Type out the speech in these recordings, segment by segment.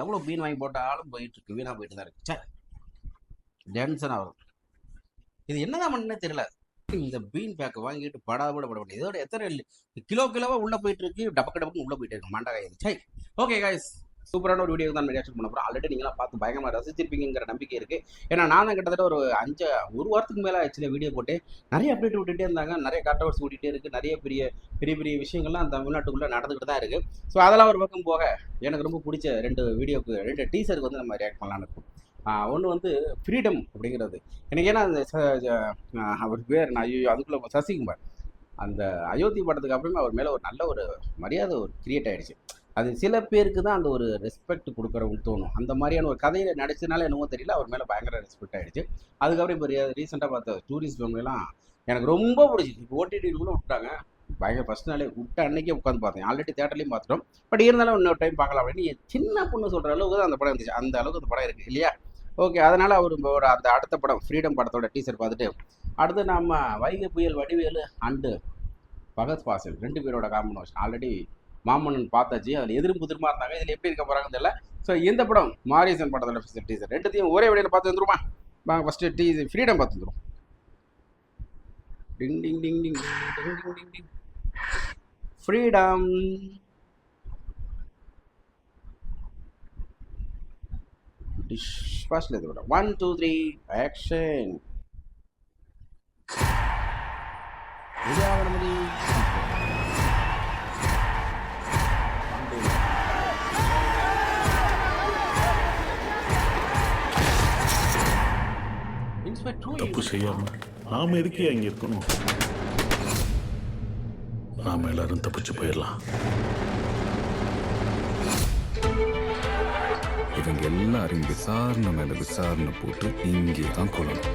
எவ்வளோ பீன் வாங்கி போட்டாலும் போயிட்டு இருக்கு, வீணாக போயிட்டு தான் இருக்கு. சே, டென்ஷன் ஆகும். இது என்னதான் பண்ணே தெரியல. இந்த பீன் பேக்கை வாங்கிட்டு படாபட பட இதோட எத்தனை கிலோவா உள்ள போயிட்டு இருக்கு, டபக்கு உள்ள போயிட்டு இருக்கு மண்டகாய். சை, ஓகே காய்ஸ், சூப்பரான ஒரு வீடியோ தான் ரியாக்ஷன் பண்ண போகிறோம். ஆல்ரெடி நீங்களாம் பார்த்து பயங்கரமாக ரசிச்சிருப்பீங்கிற நம்பிக்கை இருக்குது. ஏன்னா நான் தான் கிட்டத்தட்ட ஒரு வாரத்துக்கு மேலே ஆக்சுவலி வீடியோ போட்டு நிறைய அப்டேட் விட்டுகிட்டே இருந்தாங்க, நிறைய கான்ட்ரவர்சி விட்டுகிட்டே இருக்குது, நிறைய பெரிய விஷயங்கள்லாம் தமிழ்நாட்டுக்குள்ளே நடந்துக்கிட்டு தான் இருக்குது. ஸோ அதெல்லாம் ஒரு பக்கம் போக எனக்கு ரொம்ப பிடிச்ச 2 டீசருக்கு வந்து நம்ம ரியாக்ட் பண்ணலான்னு இருக்கும். ஒன்று வந்து ஃப்ரீடம் அப்படிங்கிறது எனக்கு. ஏன்னா அந்த அவர் பேர் நான் அதுக்குள்ளே சசிகுமார், அந்த அயோத்தி படத்துக்கு அப்புறமே அவர் மேலே ஒரு நல்ல ஒரு மரியாதை கிரியேட் ஆகிடுச்சு. அது சில பேருக்கு தான் அந்த ஒரு ரெஸ்பெக்ட் கொடுக்குறவங்க தோணும். அந்த மாதிரியான ஒரு கதையில் நடிச்சதுனால என்னவோ தெரியல, அவர் மேலே பயங்கர ரெஸ்பெக்ட் ஆகிடுச்சு. அதுக்கப்புறம் இப்போ ரீசெண்டாக பார்த்த டூரிஸ்ட் ஃபேமிலிலாம் எனக்கு ரொம்ப பிடிச்சிச்சு. இப்போ ஓடிடிக்குள்ளே விட்டாங்க, பயங்கர ஃபஸ்ட் நாளே விட்ட அன்னைக்கே உட்காந்து பார்த்தேன். ஆல்ரெடி தேட்டர்லையும் பார்த்துட்டோம், பட் இருந்தாலும் இன்னொரு டைம் பார்க்கலாம் அப்படின்னு சின்ன பொண்ணு சொல்கிற அளவுக்கு தான் அந்த படம் இருந்துச்சு. அந்த அளவுக்கு அந்த படம் இருக்குது இல்லையா? ஓகே, அதனால் அவர் ஒரு அந்த அடுத்த படம் ஃப்ரீடம் படத்தோட டீசர் பார்த்துட்டு அடுத்து நம்ம வைகை புயல் வடிவேலு அண்டு பகத் ஃபாசில் 2 பேரோட காம்பினேஷன் ஆல்ரெடி மாமன்னன் பார்த்தாச்சு. அதில் எதிரும் புதிருமா இருந்தாங்க, இதில் எப்படி இருக்க போகிறாங்கன்னு தெரியல. ஸோ இந்த படம் மாரிசன் படத்தோட டீசர் 2த்தையும் ஒரே வழியில் பார்த்து வந்துருமா? வாங்க ஃபஸ்ட்டு டீசர் ஃப்ரீடம் பார்த்து வந்துடும். டிங் டிங் டிங் டிங் டிங் டிங் டிங் டிங். ஃப்ரீடம். ஃபர்ஸ்ட்ல இது 1 2 3 ஆக்ஷன். தப்பு செய்யாம நாம எதுக்கே அங்க இருக்கணும்? நாம எல்லாரும் தப்பிச்சு போயிடலாம். இவங்க எல்லாரும் விசாரணை மேல விசாரணை போட்டு இங்கே தான் கொள்ளணும்.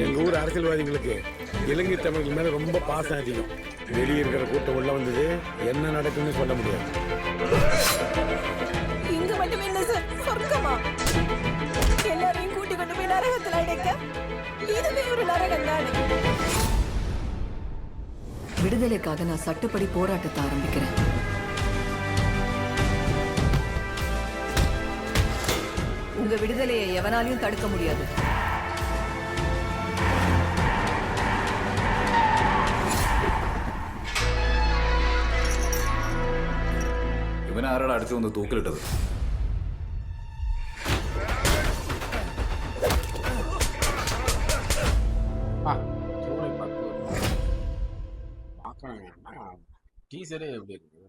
எங்க ஊர் அரசியல்வாதிகளுக்கு இலங்கை தமிழர்கள் மேல ரொம்ப பாசம் அதிகம். வெளியே இருக்கிற கூட்டம் உள்ள வந்தது என்ன நடக்குன்னு சொல்ல முடியாது. இங்க மட்டும் என்ன சார் சொர்க்கமா? எல்லாரையும் கூட்டி கொண்டு போய் நரகத்தில் அடைக்க இதுவே ஒரு நரகம் தானே. விடுதலைக்காக நான் சட்டப்படி போராட்டத்தை ஆரம்பிக்கிறேன். உங்க விடுதலையை எவனாலையும் தடுக்க முடியாது. ഇവനെ ആരാടാ അടുത്ത് വന്ന് തൂക്കിലിട്ടത്? டீசரே எப்படி இருக்குது?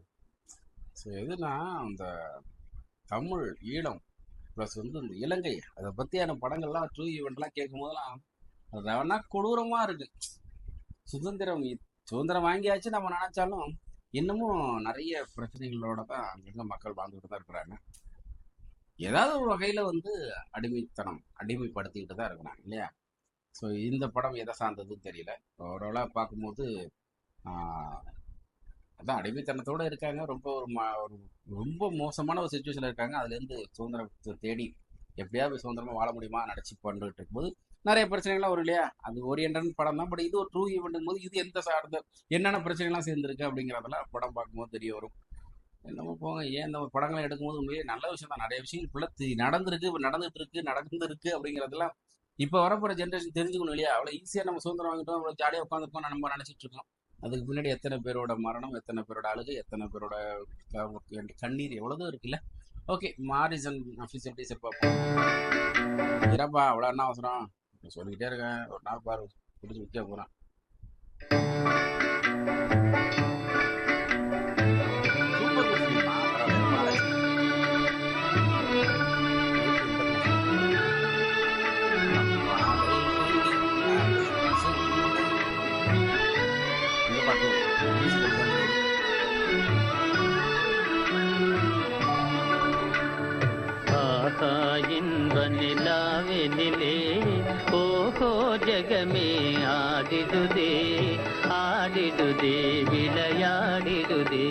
ஸோ எதுனா அந்த தமிழ் ஈழம் ப்ளஸ் வந்து இந்த இலங்கை அதை பற்றியான படங்கள்லாம் ட்ரூ ஈவெண்ட்லாம் கேட்கும் போதெல்லாம் அது வேணா கொடூரமாக இருக்குது. சுதந்திரம் வாங்கியாச்சு நம்ம நினச்சாலும் இன்னமும் நிறைய பிரச்சனைகளோட தான் அங்கங்கே மக்கள் வாழ்ந்துக்கிட்டு தான் இருக்கிறாங்க. ஏதாவது ஒரு வகையில் வந்து அடிமைப்படுத்திக்கிட்டு தான் இருக்கிறாங்க இல்லையா? ஸோ இந்த படம் எதை சார்ந்ததுன்னு தெரியல. ஓவராலாக பார்க்கும்போது அதான் அடிமைத்தனத்தோடு இருக்காங்க. ரொம்ப மோசமான ஒரு சுச்சுவேஷனில் இருக்காங்க. அதுலேருந்து சுதந்திரத்தை தேடி எப்படியாவது சுதந்திரமாக வாழ முடியுமா நினச்சி பண்ணிட்டு இருக்கும்போது நிறைய பிரச்சனைகள்லாம் வரும் இல்லையா? அது ஓரியன்டன் படம் தான், பட் இது ஒரு ட்ரூ ஈவெண்ட்டும் போது இது எந்த சார்ந்த என்னென்ன பிரச்சனைகள்லாம் சேர்ந்துருக்கு அப்படிங்கிறதெல்லாம் படம் பார்க்கும்போது தெரிய வரும். என்னமோ போங்க, ஏன் இந்த படங்களை எடுக்கும்போது உண்மையே நல்ல விஷயம் தான். நிறைய விஷயங்கள் இப்படி நடந்துருக்கு அப்படிங்கிறதெல்லாம் இப்போ வரப்போகிற ஜென்ரேஷன் தெரிஞ்சுக்கணும் இல்லையா? அவ்வளோ ஈஸியாக நம்ம சுதந்திரம் வாங்கிட்டோம், அவ்வளோ ஜாலியாக உட்காந்துருக்கோம் நம்ம நினச்சிட்டு இருக்கோம். அதுக்கு பின்னாடி எத்தனை பேரோட மரணம், எத்தனை பேரோட அழுகை, எத்தனை பேரோட கண்ணீர் எவ்வளோதான் இருக்குல்ல. ஓகே, மாரிசன் அஃபிஷியல் டீசர் பார்ப்போம். இரப்பா அவ்வளோ என்ன அவசரம் சொல்லிக்கிட்டே இருக்கேன். ஒரு நாள் பாரு பிடிச்சி விற்க போகிறேன். ಓಹೋ ಜಗಮೇ ಆಡಿದುದೇ ಆಡಿದುದೇ ವಿளையாடிடுதே.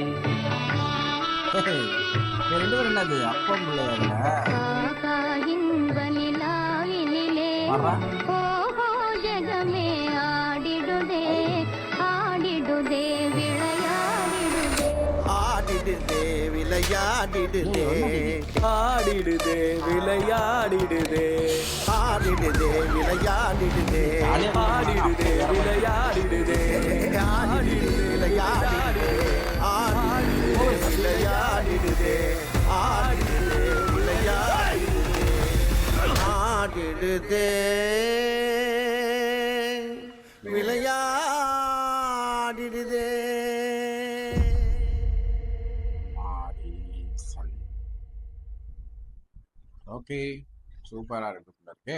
என்னது அப்பம் ஓஹோ ஜகமே ஆடிடுதே ஆடிடுதே விளையாடிடுதே. ஆடிடுதே ஆடிடுதே விளையாடிடுதே ஆடிடுதே விளையாடிடுதே ஆடிடுதே விளையாடிடுதே ஆடிடுதே விளையாடிடுதே ஆடிடுதே விளையாடிடுதே ஆடிடுதே விளையாடிடுதே ஆடிடுதே விளையாடிடுதே. ஓகே, சூப்பரா இருக்கு.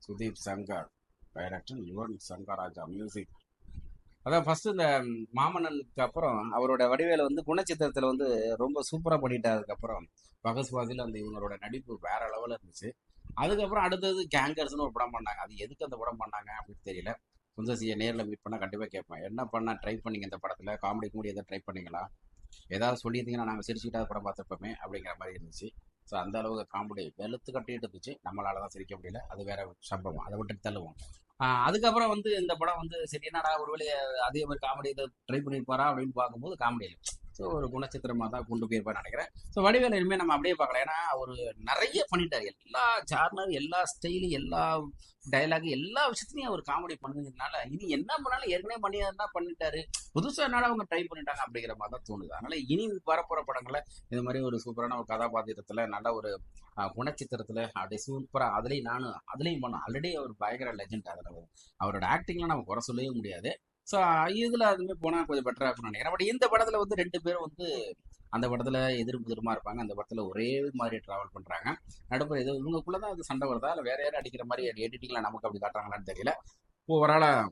Sudeep Shankar director, Yuvan Shankar Raja music. அதான் ஃபர்ஸ்ட் இந்த மாமன்னனுக்கு அப்புறம் அவரோட வடிவேல வந்து குணச்சித்திரத்துல வந்து ரொம்ப சூப்பரா பண்ணிட்டாரு. அதுக்கப்புறம் பகஸ்வாதியில் அந்த இவங்களோட நடிப்பு வேற லெவலில் இருந்துச்சு. அதுக்கப்புறம் அடுத்தது கேங்கர்ஸ்னு ஒரு படம் பண்ணாங்க. அது எதுக்கு அந்த படம் பண்ணாங்க அப்படின்னு தெரியல. சுந்தர்சியை நேரில் மீட் பண்ணால் கண்டிப்பாக கேட்பேன், என்ன பண்ண ட்ரை பண்ணீங்க இந்த படத்தில், காமெடி கூட எதாவது ட்ரை பண்ணீங்களா, ஏதாவது சொல்லியிருந்தீங்கன்னா நாங்கள் சிரிச்சுக்கிட்டாத படம் பார்த்துருப்போமே அப்படிங்கிற மாதிரி இருந்துச்சு. ஸோ அந்த அளவுக்கு காமெடி வெளுத்து கட்டிட்டு இருந்துச்சு. நம்மளால தான் சிரிக்க முடியல, அது வேற சம்பவம், அதை விட்டு தள்ளுவோம். அதுக்கப்புறம் வந்து இந்த படம் வந்து சரி என்னடா ஒருவேளை அதே மாதிரி காமெடி இதை ட்ரை பண்ணியிருப்பாரா அப்படின்னு பார்க்கும்போது காமெடி இல்லை. ஸோ ஒரு குணச்சித்திரமாக தான் கொண்டு போயிருப்பான்னு நினைக்கிறேன். ஸோ வடிவேலு இனிமேல் நம்ம அப்படியே பார்க்கலாம். ஏன்னா அவர் நிறைய பண்ணிட்டார். எல்லா சார்னர், எல்லா ஸ்டைலு, எல்லா டைலாகு, எல்லா விஷயத்துலையும் அவர் காமெடி பண்ணுறதுனால இனி என்ன பண்ணாலும் ஏற்கனவே பண்ணியாருன்னா பண்ணிட்டாரு, புதுசாக என்னால அவங்க ட்ரை பண்ணிட்டாங்க அப்படிங்கிற மாதிரி தான் தோணுது. அதனால இனி வரப்போகிற படங்களை இந்த மாதிரி ஒரு சூப்பரான ஒரு கதாபாத்திரத்தில், நல்ல ஒரு குணச்சித்திரத்தில் அப்படியே சூப்பராக அதுலேயும் பண்ணோம். ஆல்ரெடி அவர் பயங்கர லெஜெண்ட். அதில் அவரோட ஆக்டிங்லாம் நம்ம குறை சொல்லவே முடியாது. ஸோ இதில் அதுவுமே போனால் கொஞ்சம் பெட்டராக இருக்கும்னு நினைக்கிறேன். பட் இந்த படத்தில் வந்து 2 பேரும் வந்து அந்த படத்தில் எதிர்ப்புதிரமாக இருப்பாங்க. அந்த படத்தில் ஒரே மாதிரி ட்ராவல் பண்ணுறாங்க. நடுப்புற இது இவங்களுக்குள்ளே தான் அது சண்டை வருதா இல்லை வேற யாரும் அடிக்கிற மாதிரி எடிட்டிங்கில் நமக்கு அப்படி காட்டுறாங்களான்னு தெரியல. ஓவராலாக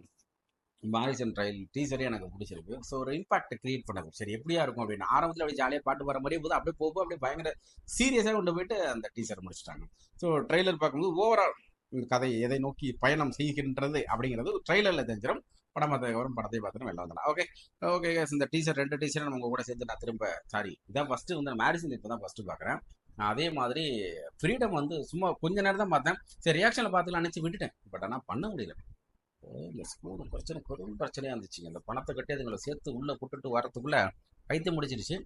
மாரிசன் ட்ரைல் டீசரே எனக்கு பிடிச்சிருக்கு. ஸோ ஒரு இம்பாக்ட் கிரியேட் பண்ணது. சரி எப்படியா இருக்கும் அப்படின்னு ஆரம்பத்தில் அப்படியே ஜாலியாக பாட்டு வர மாதிரியே போது, அப்படியே போகும் அப்படியே பயங்கர சீரியஸாக கொண்டு போயிட்டு அந்த டீசர் முடிச்சிட்டாங்க. ஸோ ட்ரெய்லர் பார்க்கும்போது ஓவரால் இந்த கதை எதை நோக்கி பயணம் செய்கின்றது அப்படிங்கிறது ட்ரெய்லரில் தெரிஞ்சிடும். படம் பார்த்ததுக்கப்புறம் படத்தை பார்த்துட்டு வெளில வந்துடலாம். ஓகே இந்த டீசர் 2 டீசரை நம்ம கூட சேர்த்து நான் திரும்ப இதான் ஃபர்ஸ்ட் வந்து மேரிசன் இப்போ தான் ஃபர்ஸ்ட் பார்க்குறேன். அதே மாதிரி ஃப்ரீடம் வந்து சும்மா கொஞ்ச நேரம் தான் பார்த்தேன். சரி ரியாக்ஷனில் பார்த்துலாம் நினச்சி விட்டுட்டேன். பட் ஆனால் பண்ண முடியல. இந்த ஸ்கூல் பெரும் பிரச்சனையாக இருந்துச்சுங்க. இந்த பணத்தை கட்டி அதுங்களை சேர்த்து உள்ளே போட்டுட்டு வரத்துக்குள்ள பைத்தியம் முடிச்சிருச்சு.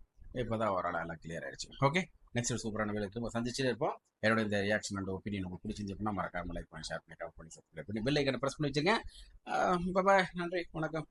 இப்போ தான் ஓரளவு எல்லாம் கிளியர் ஆயிடுச்சு. ஓகே, நெக்ஸ்ட் சூப்பரான வேலை திரும்ப சந்திச்சுட்டே இருப்போம். என்னோட இந்த ரியாக்ஷன் அண்ட் ஒப்பீனியன் உங்களுக்கு பிடிச்சிருந்துச்சுன்னா மறக்காம லைக் பண்ணி ஷேர் பண்ணி கமெண்ட் பண்ணி சப்ஸ்கிரைப் பண்ணி பெல் ஐக்கனை ப்ரெஸ் பண்ணி வச்சுங்க. பாய், நன்றி, வணக்கம்.